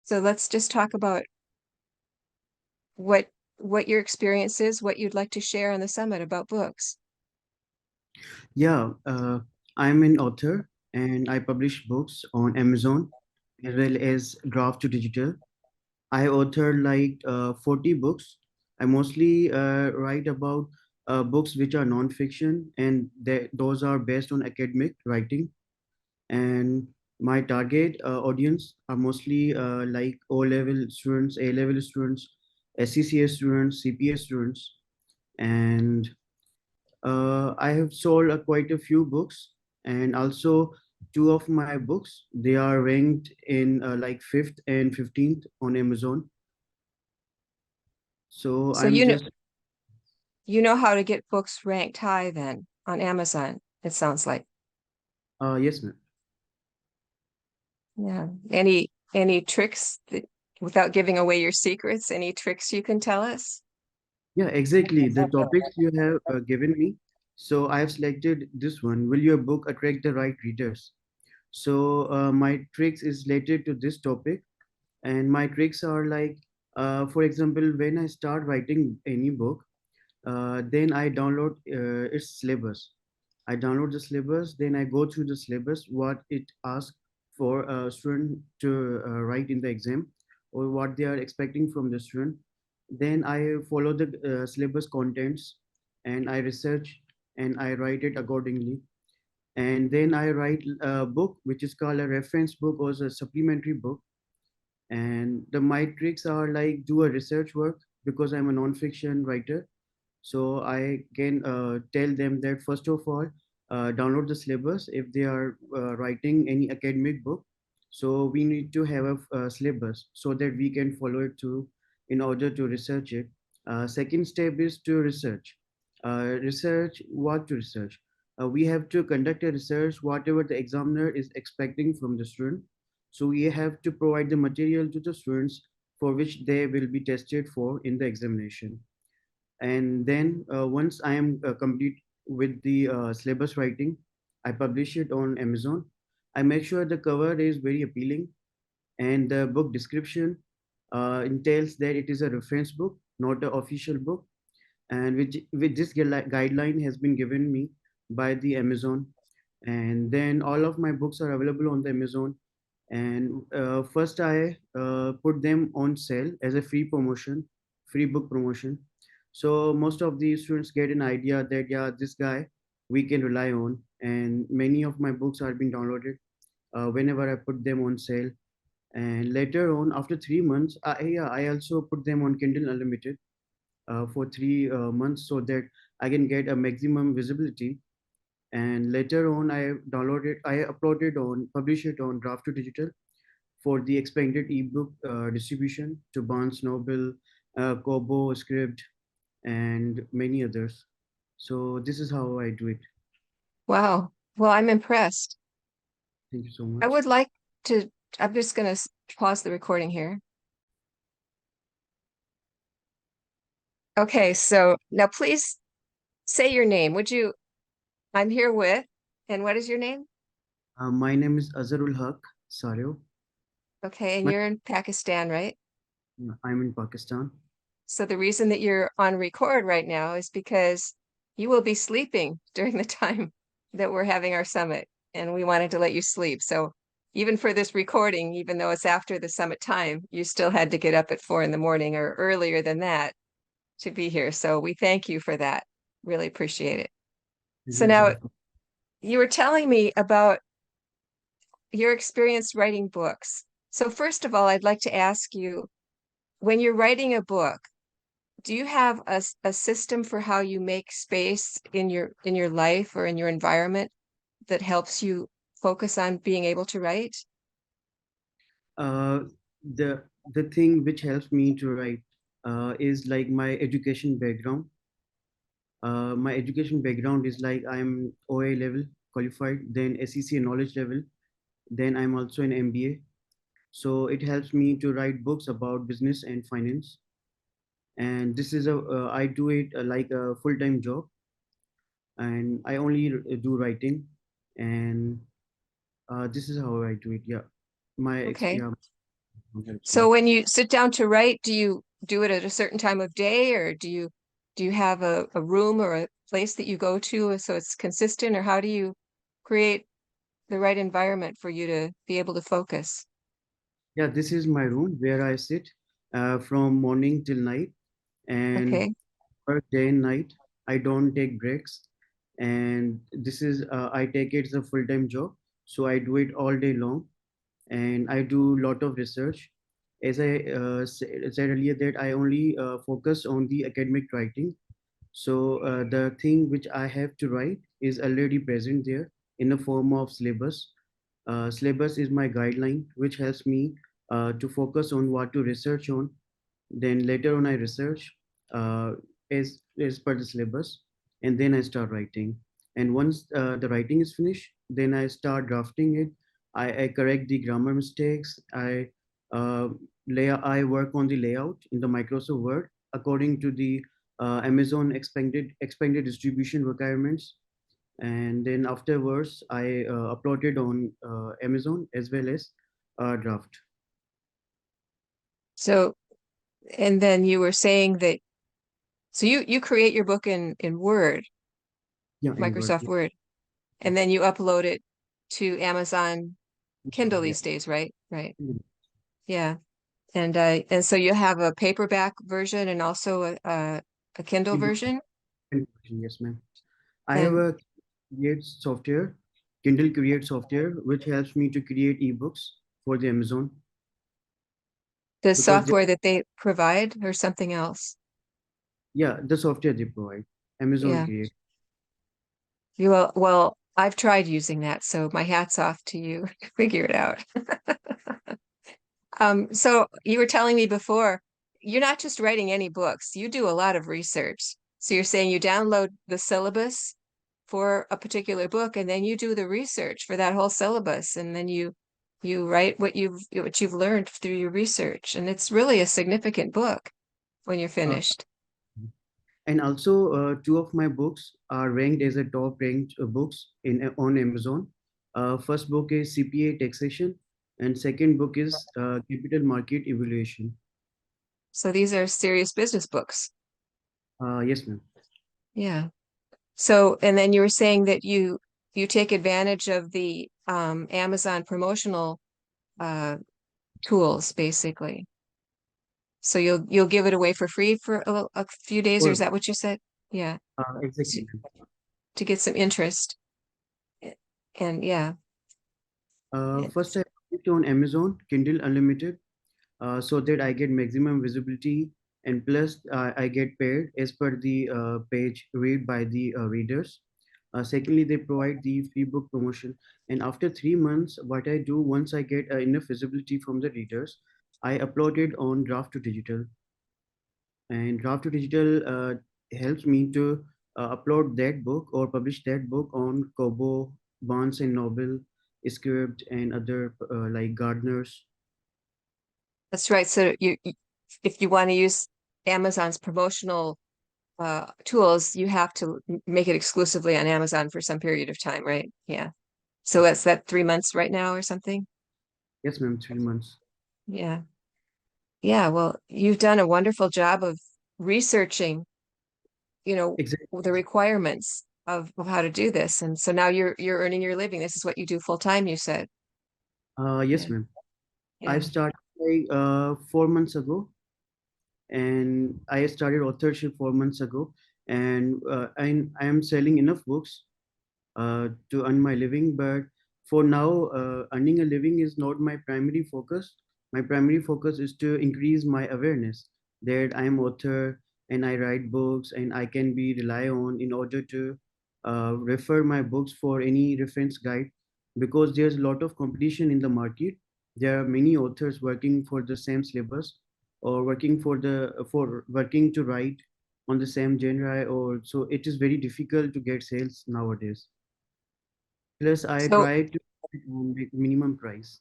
So let's just talk about what what your experience is, what you'd like to share on the summit about books. Yeah, I'm an author and I publish books on Amazon as well as draft to digital. I authored like 40 books. I mostly write about books which are non-fiction and those are based on academic writing. And my target audience are mostly like O-level students, A-level students, SCCA students, CPA students. And I have sold quite a few books, and also two of my books they are ranked in like fifth and 15th on Amazon. So So I'm just you know how to get books ranked high then on Amazon, it sounds like. yes, ma'am. Yeah. Any tricks that, without giving away your secrets, any tricks you can tell us? Yeah, exactly. The topics you have given me. So I have selected this one. Will your book attract the right readers? So my tricks is related to this topic, and my tricks are like, for example, when I start writing any book, then I download its syllabus. I download the syllabus, then I go through the syllabus, what it asks for a student to write in the exam, or what they are expecting from the student. Then I follow the syllabus contents, and I research and I write it accordingly. And then I write a book which is called a reference book or a supplementary book. And the my tricks are like do a research work because I'm a non-fiction writer, so I can tell them that first of all, download the syllabus if they are writing any academic book. So we need to have a syllabus so that we can follow it through in order to research it. Second step is to research. Research what to research. We have to conduct a research whatever the examiner is expecting from the student. So we have to provide the material to the students for which they will be tested for in the examination. And then once I am complete with the syllabus writing, I publish it on Amazon. I make sure the cover is very appealing and the book description entails that it is a reference book, not an official book. And with this guideline has been given me by the Amazon. And then all of my books are available on the Amazon. And first I put them on sale as a free promotion, free book promotion. So most of the students get an idea that yeah, this guy we can rely on. And many of my books are being downloaded whenever I put them on sale. And later on, after 3 months, yeah, I also put them on Kindle Unlimited for 3 months so that I can get a maximum visibility. And later on, I uploaded on, publish it on Draft to Digital for the expanded ebook distribution to Barnes Noble, Kobo, Script, and many others. So this is how I do it. Wow. Well, I'm impressed. Thank you so I much. would like to, I'm just going to pause the recording here. Okay, so now please say your name. Would you? I'm here with, and what is your name? My name is Azharul Haq Sario. Okay, and My, you're in Pakistan, right? I'm in Pakistan. So the reason that you're on record right now is because you will be sleeping during the time that we're having our summit, and we wanted to let you sleep. So even for this recording, even though it's after the summit time, you still had to get up at 4 in the morning or earlier than that to be here. So we thank you for that. Really appreciate it. This So is now our you were telling me about your experience writing books. So first of all, I'd like to ask you, when you're writing a book, do you have a system for how you make space in your life or in your environment that helps you focus on being able to write? uh, the the thing which helps me to write is like my education background. My education background is like I'm OA level qualified, then SEC knowledge level, then I'm also an MBA. So it helps me to write books about business and finance. And this is a I do it like a full-time job, and I only do writing, and this is how I do it. Yeah, Okay. yeah. So when you sit down to write, do you do it at a certain time of day, or do you have a room or a place that you go to so it's consistent, or how do you create the right environment for you to be able to focus? Yeah, this is my room where I sit from morning till night and Okay. work day and night. I don't take breaks, and this is I take it as a full time job, so I do it all day long, and I do a lot of research. As I said earlier, that I only focus on the academic writing. So the thing which I have to write is already present there in the form of syllabus. Syllabus is my guideline, which helps me to focus on what to research on. Then later on, I research uh, as per the syllabus, and then I start writing. And once the writing is finished, then I start drafting it. I correct the grammar mistakes. Uh, I work on the layout in the Microsoft Word according to the Amazon expanded distribution requirements. And then afterwards, I uploaded on Amazon as well as draft. So, and then you were saying that, so you create your book in Word, Yeah, in Word. Microsoft Word, and Yes. then you upload it to Amazon Kindle Yeah. these days, right? Right. Yeah. And so you have a paperback version and also a Kindle Kindle version. version, yes, ma'am. I have And a create software, Kindle Create software, which helps me to create ebooks for the Amazon the because they, software that they provide or something else. yeah, the software they provide, Amazon Yeah. Create. Well, I've tried using that, so my hat's off to you to figure it out. So you were telling me before, you're not just writing any books, you do a lot of research. So you're saying you download the syllabus for a particular book, and then you do the research for that whole syllabus, and then you write what you've learned through your research. And it's really a significant book when you're Uh, finished. and also, two of my books are ranked as a top ranked books in on Amazon. First book is CPA Taxation, and second book is Capital Market Evaluation. So these are serious business books. Yes, ma'am. Yeah. So, and then you were saying that you take advantage of the Amazon promotional uh, tools, basically. So you'll give it away for free for a few days, or Or is that what you said? Yeah, to, exactly. to get some interest. And yeah, First, I put it on Amazon Kindle Unlimited so that I get maximum visibility and plus I get paid as per the page read by the readers. Secondly, they provide the free book promotion. And after 3 months, what I do once I get enough visibility from the readers, I upload it on Draft to Digital. And Draft to Digital helps me to upload that book or publish that book on Kobo, Barnes and Noble, Script, and other like Gardeners. that's right. So if you want to use Amazon's promotional tools, you have to make it exclusively on Amazon for some period of time, right? Yeah. So that's that 3 months right now or something? Yes, ma'am, 3 months. Yeah. Yeah, well, you've done a wonderful job of researching, Exactly. the requirements of how to do this. And so now you're earning your living. This is what you do full time, you said. Yes, Yeah. ma'am. I've Yeah. started like 4 months ago, and I started authorship 4 months ago, and I am selling enough books to earn my living. But for now, earning a living is not my primary focus. My primary focus is to increase my awareness that I am author and I write books and I can be rely on in order to refer my books for any reference guide because there's a lot of competition in the market. There are many authors working for the same syllabus or working for working to write on the same genre or so it is very difficult to get sales nowadays. Plus, I So try to make minimum price.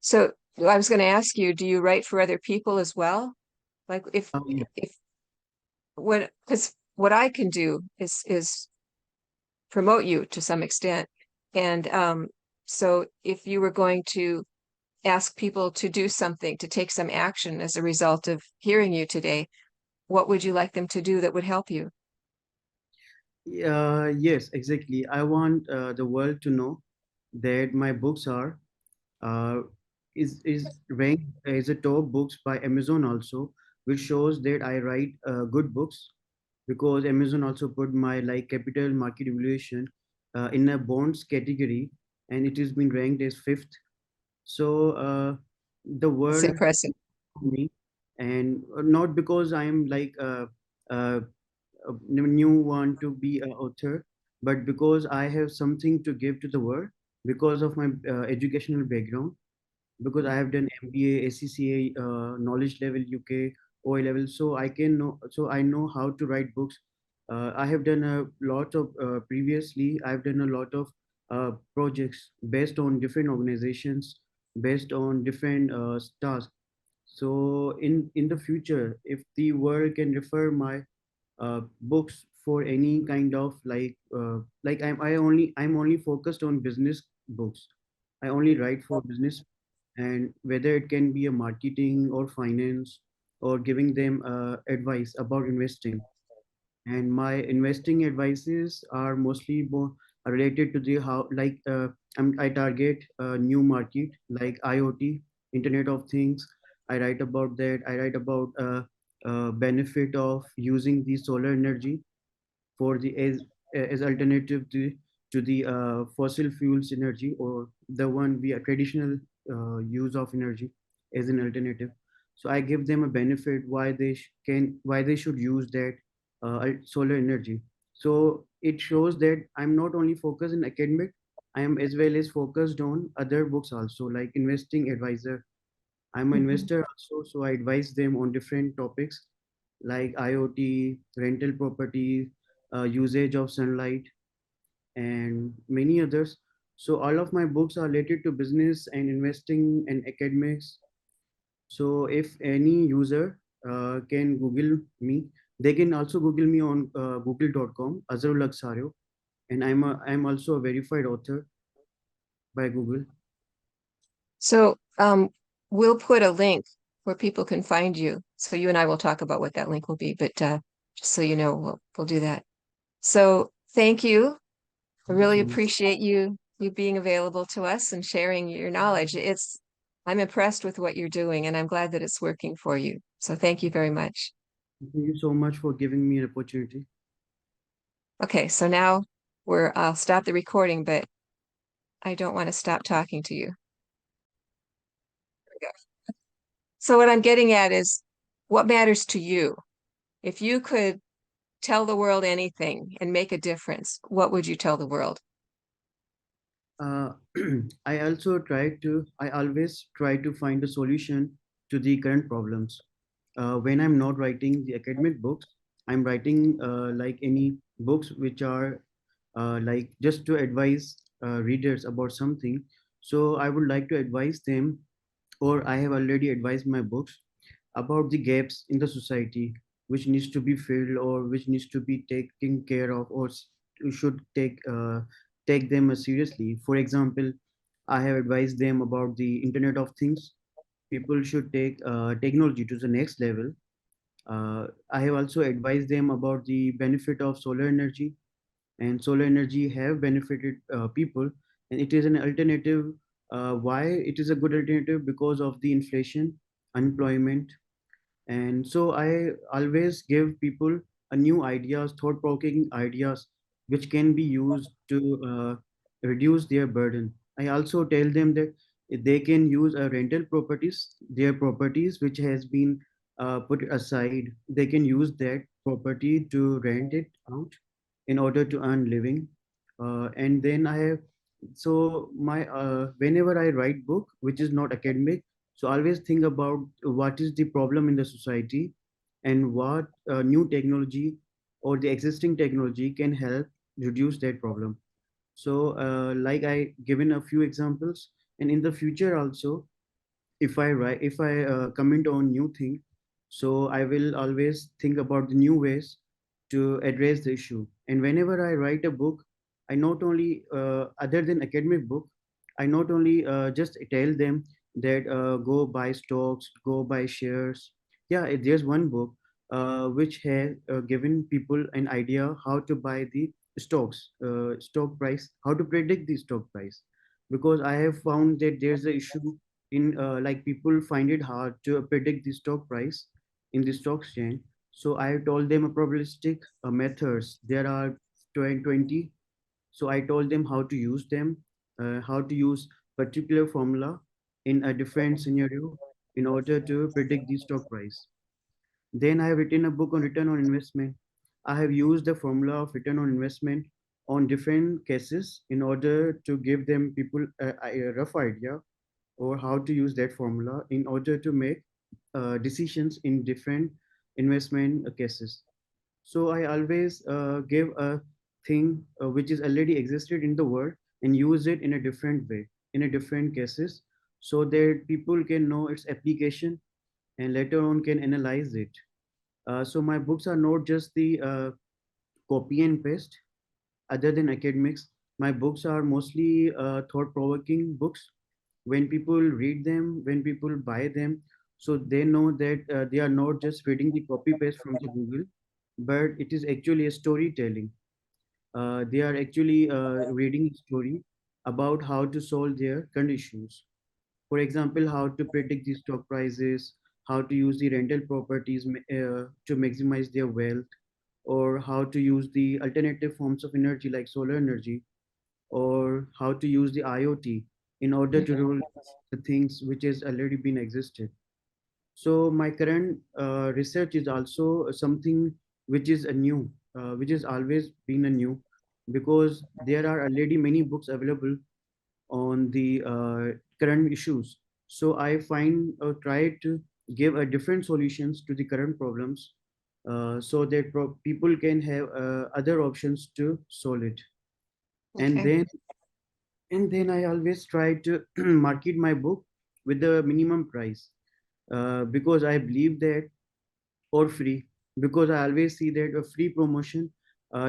so I was going to ask you, do you write for other people as well? Like Yeah. if what because what I can do is promote you to some extent. And so if you were going to ask people to do something, to take some action as a result of hearing you today, what would you like them to do that would help you? Yes, exactly. I want the world to know that my books are uh, is ranked as a top books by Amazon also, which shows that I write good books, because Amazon also put my like capital market evaluation in a bonds category, and it has been ranked as fifth. So the It's world impressive. me, and not because I am like uh, a new one to be an author, but because I have something to give to the world because of my educational background, because I have done MBA, ACCA, knowledge level UK, OA level, so I can know, so I know how to write books. I have done a lot of previously. I've done a lot of projects based on different organizations, based on different tasks. So in the future, if the world can refer my books for any kind of like I'm only focused on business books. I only write for business, and whether it can be a marketing or finance, or giving them advice about investing. And my investing advices are mostly related to the how like I target a new market like IoT, Internet of Things. I write about that. I write about benefit of using the solar energy for the as alternative to the fossil fuels energy, or the one we are traditional use of energy as an alternative. So I give them a benefit why why they should use that solar energy. So it shows that I'm not only focused in academic, I am as well as focused on other books also, like investing advisor. I'm an Mhm. investor also, so I advise them on different topics like IoT, rental property, usage of sunlight, and many others. So all of my books are related to business and investing and academics. So if any user can Google me, they can also Google me on google.com, Azhar Sario, and I'm also a verified author by Google. So we'll put a link where people can find you. So you and I will talk about what that link will be, but just so you know, we'll do that. So thank you. I Thank you really so much. appreciate you being available to us and sharing your knowledge. I'm impressed with what you're doing, and I'm glad that it's working for you. So thank you very much. Thank you so much for giving me an opportunity. Okay, so now I'll stop the recording, but I don't want to stop talking to you. So what I'm getting at is what matters to you. If you could tell the world anything and make a difference, what would you tell the world? uh, I always try to find a solution to the current problems. When I'm not writing the academic books, I'm writing like any books which are like just to advise readers about something. So I would like to advise them, or I have already advised my books about the gaps in the society which needs to be filled, or which needs to be taken care of, or should take them seriously. For example, I have advised them about the Internet of Things. People should take technology to the next level. I have also advised them about the benefit of solar energy, and solar energy have benefited people, and it is an alternative. Why it is a good alternative? Because of the inflation, unemployment, and so I always give people a new ideas, thought-provoking ideas, which can be used to reduce their burden. I also tell them that they can use a rental properties, their properties which has been put aside, they can use that property to rent it out in order to earn living. And then I have, so my whenever I write book which is not academic, so always think about what is the problem in the society, and what new technology or the existing technology can help reduce that problem. So like I given a few examples, and in the future also, if I comment on new thing, so I will always think about the new ways to address the issue. And whenever I write a book, I not only other than academic book, I not only just tell them that go buy stocks, go buy shares. Yeah, there's one book which has given people an idea how to buy the stocks, stock price, how to predict the stock price. Because I have found that there's a issue in like people find it hard to predict the stock price in the stock exchange. So I told them a probabilistic methods. There are 20. So I told them how to use them, how to use particular formula in a different scenario in order to predict the stock price. Then I have written a book on return on investment. I have used the formula of return on investment on different cases in order to give them people a rough idea or how to use that formula in order to make decisions in different investment cases. So I always give a thing which is already existed in the world and use it in a different way, in a different cases, so that people can know its application and later on can analyze it. So my books are not just the copy and paste. Other than academics, my books are mostly thought-provoking books. When people read them, when people buy them, so they know that they are not just reading the copy paste from the Google, but it is actually a storytelling. They are actually reading a story about how to solve their conditions. For example, how to predict the stock prices, how to use the rental properties to maximize their wealth, or how to use the alternative forms of energy like solar energy, or how to use the IoT in order to Mhm. rule the things which has already been existed. So my current research is also something which is a new, which has always been a new, because there are already many books available on the current issues. So I find try to give a different solutions to the current problems, so that people can have other options to solve it. And Okay. then I always try to market my book with the minimum price, because I believe that, or free, because I always see that a free promotion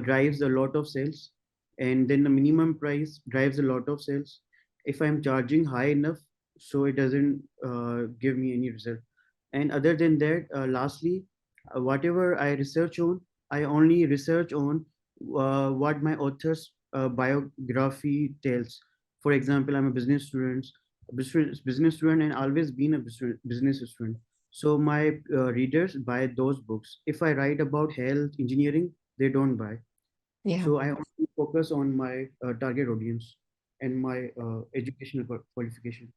drives a lot of sales, and then the minimum price drives a lot of sales. If I'm charging high enough, so it doesn't give me any result. And other than that, lastly, whatever I research on, I only research on what my author's biography tells. For example, I'm a business student, and always been a business student. So my readers buy those books. If I write about health, engineering, they don't buy. Yeah. So I only focus on my target audience and my educational qualification.